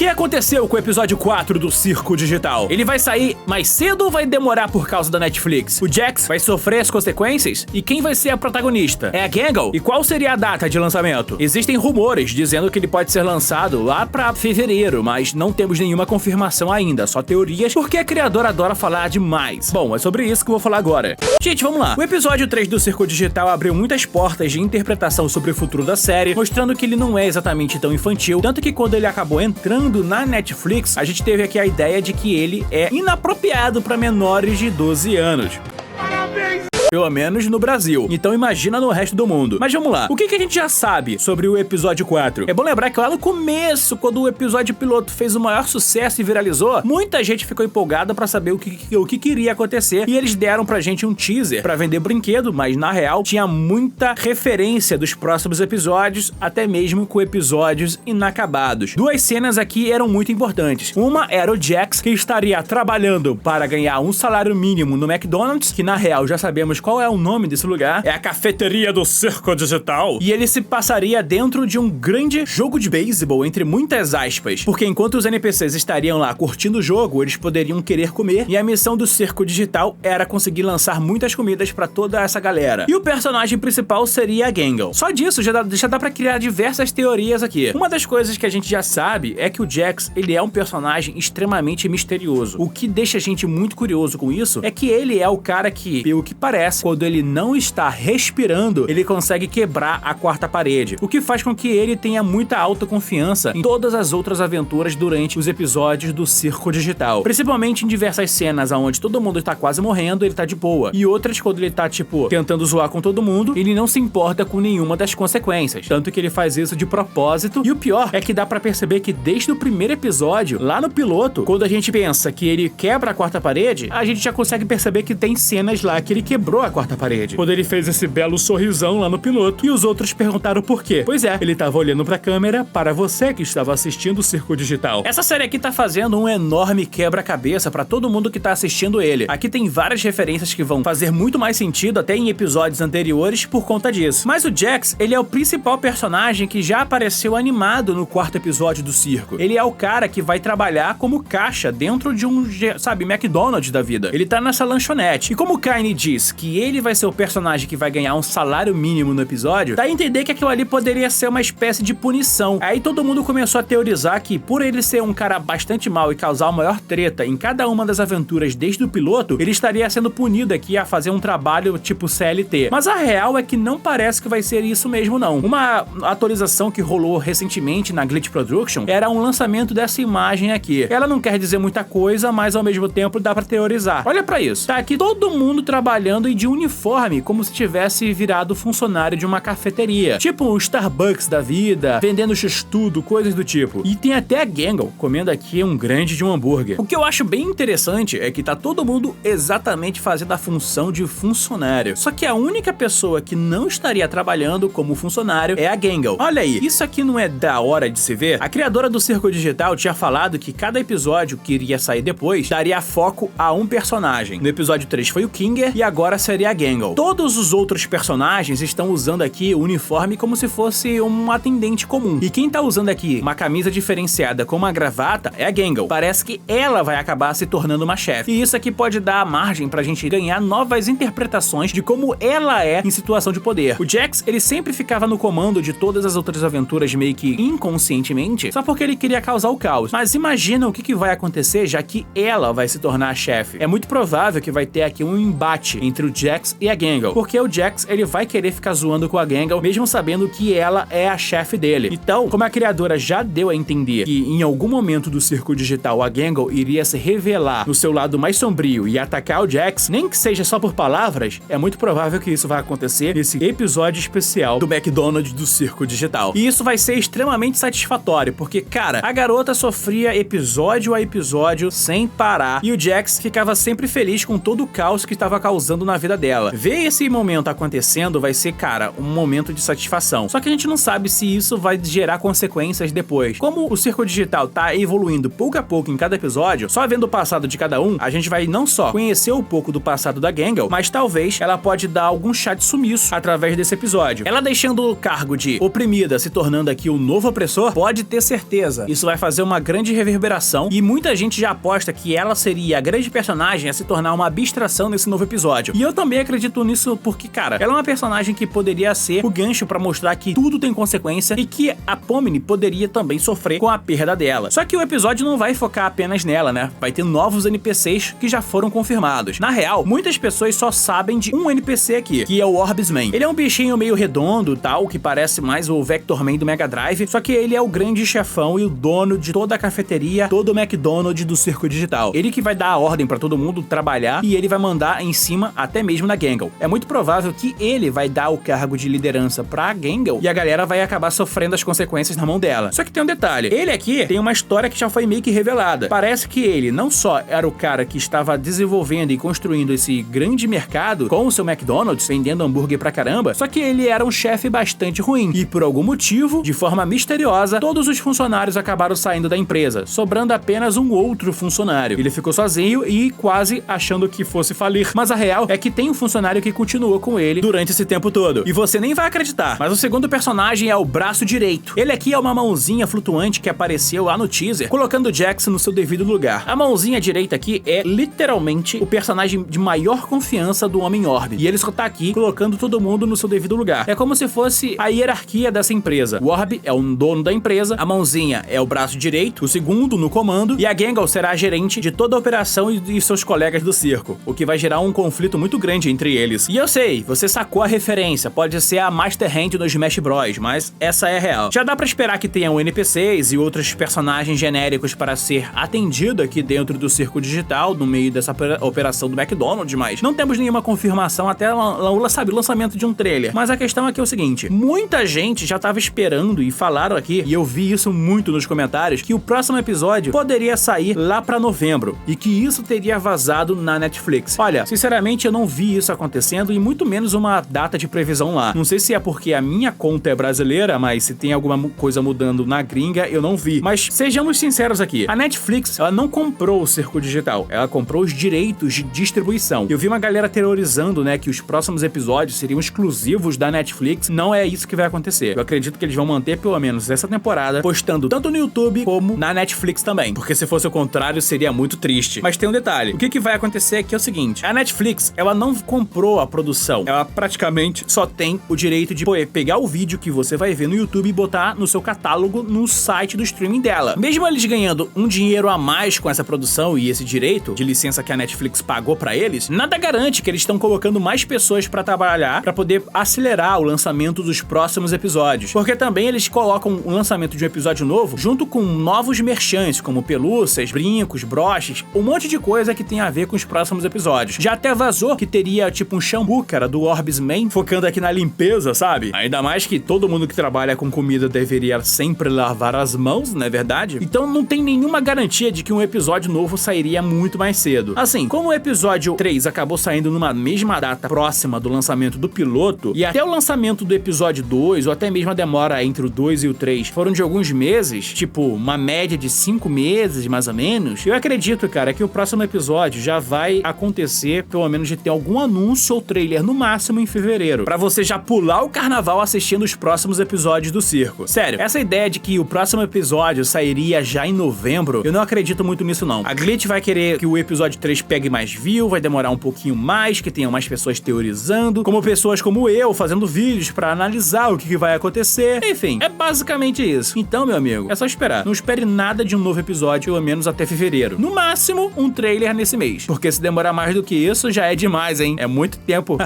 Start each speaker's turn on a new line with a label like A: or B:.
A: que aconteceu com o episódio 4 do Circo Digital? Ele vai sair mais cedo ou vai demorar por causa da Netflix? O Jax vai sofrer as consequências? E quem vai ser a protagonista? É a Gangle? E qual seria a data de lançamento? Existem rumores dizendo que ele pode ser lançado lá pra fevereiro, mas não temos nenhuma confirmação ainda, só teorias, porque a criadora adora falar demais. Bom, é sobre isso que eu vou falar agora. Gente, vamos lá. O episódio 3 do Circo Digital abriu muitas portas de interpretação sobre o futuro da série, mostrando que ele não é exatamente tão infantil, tanto que quando ele acabou entrando na Netflix, a gente teve aqui a ideia de que ele é inapropriado para menores de 12 anos. Parabéns! Pelo menos no Brasil. Então imagina no resto do mundo. Mas vamos lá. O que a gente já sabe sobre o episódio 4? É bom lembrar que lá no começo, quando o episódio piloto fez o maior sucesso e viralizou, muita gente ficou empolgada pra saber o que queria acontecer. E eles deram pra gente um teaser pra vender brinquedo, mas na real tinha muita referência dos próximos episódios, até mesmo com episódios inacabados. Duas cenas aqui eram muito importantes. Uma era o Jax, que estaria trabalhando para ganhar um salário mínimo no McDonald's, que na real já sabemos qual é o nome desse lugar. É a cafeteria do Circo Digital. E ele se passaria dentro de um grande jogo de beisebol, entre muitas aspas. Porque enquanto os NPCs estariam lá curtindo o jogo, eles poderiam querer comer. E a missão do Circo Digital era conseguir lançar muitas comidas pra toda essa galera. E o personagem principal seria a Gangle. Só disso já dá pra criar diversas teorias aqui. Uma das coisas que a gente já sabe é que o Jax, ele é um personagem extremamente misterioso. O que deixa a gente muito curioso com isso é que ele é o cara que, pelo que parece, quando ele não está respirando, ele consegue quebrar a quarta parede, o que faz com que ele tenha muita autoconfiança em todas as outras aventuras durante os episódios do Circo Digital, principalmente em diversas cenas onde todo mundo está quase morrendo, ele tá de boa, e outras quando ele tá, tipo, tentando zoar com todo mundo, ele não se importa com nenhuma das consequências, tanto que ele faz isso de propósito. E o pior é que dá pra perceber que desde o primeiro episódio, lá no piloto, quando a gente pensa que ele quebra a quarta parede, a gente já consegue perceber que tem cenas lá que ele quebrou a quarta parede, quando ele fez esse belo sorrisão lá no piloto, e os outros perguntaram por quê. Pois é, ele tava olhando pra câmera para você que estava assistindo o Circo Digital. Essa série aqui tá fazendo um enorme quebra-cabeça pra todo mundo que tá assistindo ele. Aqui tem várias referências que vão fazer muito mais sentido até em episódios anteriores por conta disso. Mas o Jax, ele é o principal personagem que já apareceu animado no quarto episódio do circo. Ele é o cara que vai trabalhar como caixa dentro de um, sabe, McDonald's da vida. Ele tá nessa lanchonete. E como o Kaine diz que ele vai ser o personagem que vai ganhar um salário mínimo no episódio, dá a entender que aquilo ali poderia ser uma espécie de punição. Aí todo mundo começou a teorizar que, por ele ser um cara bastante mau e causar a maior treta em cada uma das aventuras desde o piloto, ele estaria sendo punido aqui a fazer um trabalho tipo CLT. Mas a real é que não parece que vai ser isso mesmo não. Uma atualização que rolou recentemente na Glitch Production era um lançamento dessa imagem aqui. Ela não quer dizer muita coisa, mas ao mesmo tempo dá pra teorizar. Olha pra isso. Tá aqui todo mundo trabalhando e de uniforme, como se tivesse virado funcionário de uma cafeteria. Tipo um Starbucks da vida, vendendo x-tudo, coisas do tipo. E tem até a Gangle comendo aqui um grande de um hambúrguer. O que eu acho bem interessante é que tá todo mundo exatamente fazendo a função de funcionário. Só que a única pessoa que não estaria trabalhando como funcionário é a Gangle. Olha aí, isso aqui não é da hora de se ver? A criadora do Circo Digital tinha falado que cada episódio que iria sair depois daria foco a um personagem. No episódio 3 foi o Kinger e agora seria a Gangle. Todos os outros personagens estão usando aqui o uniforme como se fosse um atendente comum. E quem tá usando aqui uma camisa diferenciada com uma gravata é a Gangle. Parece que ela vai acabar se tornando uma chefe. E isso aqui pode dar margem pra gente ganhar novas interpretações de como ela é em situação de poder. O Jax, ele sempre ficava no comando de todas as outras aventuras meio que inconscientemente, só porque ele queria causar o caos. Mas imagina o que vai acontecer já que ela vai se tornar a chefe. É muito provável que vai ter aqui um embate entre o Jax e a Gangle, porque o Jax, ele vai querer ficar zoando com a Gangle, mesmo sabendo que ela é a chefe dele. Então, como a criadora já deu a entender que em algum momento do Circo Digital a Gangle iria se revelar no seu lado mais sombrio e atacar o Jax, nem que seja só por palavras, é muito provável que isso vai acontecer nesse episódio especial do McDonald's do Circo Digital. E isso vai ser extremamente satisfatório, porque, cara, a garota sofria episódio a episódio sem parar, e o Jax ficava sempre feliz com todo o caos que estava causando na vida dela. Ver esse momento acontecendo vai ser, cara, um momento de satisfação. Só que a gente não sabe se isso vai gerar consequências depois. Como o Circo Digital tá evoluindo pouco a pouco em cada episódio, só vendo o passado de cada um, a gente vai não só conhecer um pouco do passado da Gangle, mas talvez ela pode dar algum chá de sumiço através desse episódio. Ela deixando o cargo de oprimida, se tornando aqui o novo opressor, pode ter certeza. Isso vai fazer uma grande reverberação e muita gente já aposta que ela seria a grande personagem a se tornar uma abstração nesse novo episódio. E eu também acredito nisso porque, cara, ela é uma personagem que poderia ser o gancho pra mostrar que tudo tem consequência e que a Pomni poderia também sofrer com a perda dela. Só que o episódio não vai focar apenas nela, né? Vai ter novos NPCs que já foram confirmados. Na real, muitas pessoas só sabem de um NPC aqui, que é o Orbsman. Ele é um bichinho meio redondo, tal, que parece mais o Vectorman do Mega Drive, só que ele é o grande chefão e o dono de toda a cafeteria, todo o McDonald's do Circo Digital. Ele que vai dar a ordem pra todo mundo trabalhar e ele vai mandar em cima até mesmo na Gangle. É muito provável que ele vai dar o cargo de liderança pra Gangle e a galera vai acabar sofrendo as consequências na mão dela. Só que tem um detalhe, ele aqui tem uma história que já foi meio que revelada. Parece que ele não só era o cara que estava desenvolvendo e construindo esse grande mercado com o seu McDonald's, vendendo hambúrguer pra caramba, só que ele era um chefe bastante ruim. E por algum motivo, de forma misteriosa, todos os funcionários acabaram saindo da empresa, sobrando apenas um outro funcionário. Ele ficou sozinho e quase achando que fosse falir. Mas a real é que tem um funcionário que continuou com ele durante esse tempo todo. E você nem vai acreditar, mas o segundo personagem é o braço direito. Ele aqui é uma mãozinha flutuante que apareceu lá no teaser, colocando o Jax no seu devido lugar. A mãozinha direita aqui é literalmente o personagem de maior confiança do Homem-Orbe. E ele só tá aqui colocando todo mundo no seu devido lugar. É como se fosse a hierarquia dessa empresa. O Orbe é o dono da empresa, a mãozinha é o braço direito, o segundo no comando, e a Gangle será a gerente de toda a operação e seus colegas do circo, o que vai gerar um conflito muito grande entre eles. E eu sei, você sacou a referência, pode ser a Master Hand no Smash Bros, mas essa é real. Já dá pra esperar que tenham NPCs e outros personagens genéricos para ser atendido aqui dentro do Circo Digital, no meio dessa operação do McDonald's, mas não temos nenhuma confirmação até o lançamento de um trailer. Mas a questão aqui é o seguinte, muita gente já tava esperando e falaram aqui, e eu vi isso muito nos comentários, que o próximo episódio poderia sair lá pra novembro, e que isso teria vazado na Netflix. Olha, sinceramente eu não vi isso acontecendo e muito menos uma data de previsão lá. Não sei se é porque a minha conta é brasileira, mas se tem alguma coisa mudando na gringa, eu não vi. Mas sejamos sinceros aqui, a Netflix, ela não comprou o Circo Digital, ela comprou os direitos de distribuição. Eu vi uma galera teorizando, né, que os próximos episódios seriam exclusivos da Netflix. Não é isso que vai acontecer. Eu acredito que eles vão manter pelo menos essa temporada, postando tanto no YouTube como na Netflix também, porque se fosse o contrário seria muito triste. Mas tem um detalhe, o que vai acontecer aqui é o seguinte, a Netflix, ela não comprou a produção, ela praticamente só tem o direito de pegar o vídeo que você vai ver no YouTube e botar no seu catálogo no site do streaming dela. Mesmo eles ganhando um dinheiro a mais com essa produção e esse direito de licença que a Netflix pagou pra eles, nada garante que eles estão colocando mais pessoas pra trabalhar pra poder acelerar o lançamento dos próximos episódios. Porque também eles colocam o lançamento de um episódio novo junto com novos merchants, como pelúcias, brincos, broches, um monte de coisa que tem a ver com os próximos episódios. Já até vazou que teria tipo um shampoo, cara, do Orbsman, focando aqui na limpeza, sabe? Ainda mais que todo mundo que trabalha com comida deveria sempre lavar as mãos, não é verdade? Então não tem nenhuma garantia de que um episódio novo sairia muito mais cedo. Assim, como o episódio 3 acabou saindo numa mesma data próxima do lançamento do piloto, e até o lançamento do episódio 2, ou até mesmo a demora entre o 2 e o 3, foram de alguns meses, tipo uma média de 5 meses, mais ou menos, eu acredito, cara, que o próximo episódio já vai acontecer, pelo menos de ter algum anúncio ou trailer, no máximo em fevereiro, pra você já pular o carnaval assistindo os próximos episódios do circo. Sério, essa ideia de que o próximo episódio sairia já em novembro, eu não acredito muito nisso não. A Glitch vai querer que o episódio 3 pegue mais view, vai demorar um pouquinho mais, que tenham mais pessoas teorizando, como pessoas como eu, fazendo vídeos pra analisar o que vai acontecer. Enfim, é basicamente isso. Então, meu amigo, é só esperar. Não espere nada de um novo episódio, pelo menos até fevereiro. No máximo, um trailer nesse mês. Porque se demorar mais do que isso, já é demais, hein? É muito tempo